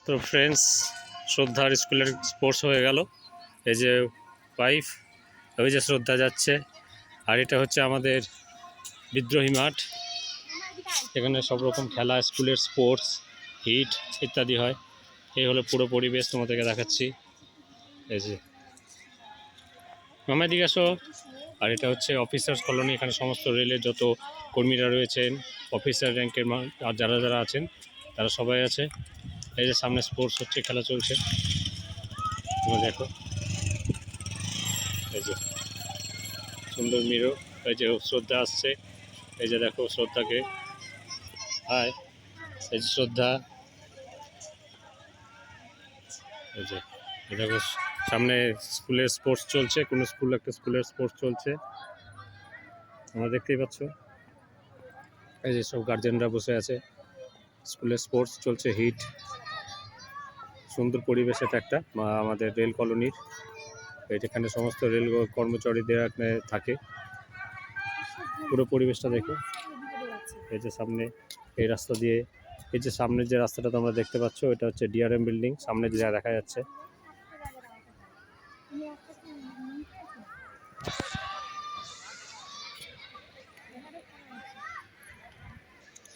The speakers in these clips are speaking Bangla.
তো ফ্রেন্ডস, শ্রদ্ধার স্কুলের স্পোর্টস হয়ে গেল। এই যে ওয়াইফ, ওই যে শ্রদ্ধা যাচ্ছে। আর এটা হচ্ছে আমাদের বিদ্রোহী মাঠ। এখানে সব রকম খেলা, স্কুলের স্পোর্টস, হিট ইত্যাদি হয়। এই হলো পুরো পরিবেশ, তোমাদেরকে দেখাচ্ছি। এই যে মামা দিকে আসো। আর এটা হচ্ছে অফিসার্স কলোনি। এখানে সমস্ত রেলের যত কর্মীরা রয়েছেন, অফিসার র্যাঙ্কের আর যারা যারা আছেন তারা সবাই আছে। এই যে সামনে স্পোর্টস হচ্ছে, খেলা চলছে, তোমরা দেখো। এই যে সুন্দর মিরো। এই যে শ্রদ্ধা আসছে। এই যে দেখো শ্রদ্ধাকে, হাই। এই যে শ্রদ্ধা। এই যে দেখো সামনে স্কুলের স্পোর্টস চলছে, কোনো একটা স্কুলের স্পোর্টস চলছে, তোমরা দেখতেই পাচ্ছ। এই যে সব গার্জেনরা বসে আছে, স্কুলের স্পোর্টস চলছে, হিট। সুন্দর পরিবেশ এটা একটা আমাদের রেল কলোনির। এখানে সমস্ত রেল কর্মচারীদের এখানে থাকে। পুরো পরিবেশটা দেখো। এই যে সামনে এই রাস্তা দিয়ে, এই যে সামনে যে রাস্তাটা তোমরা দেখতে পাচ্ছ, এটা হচ্ছে ডিআরএম বিল্ডিং। সামনে যা দেখা যাচ্ছে,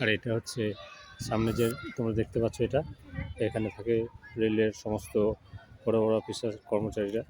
আর এটা হচ্ছে সামনে যে তোমরা দেখতে পাচ্ছ, এটা এখানে থাকে রেলের সমস্ত বড় বড় অফিসার কর্মচারীরা।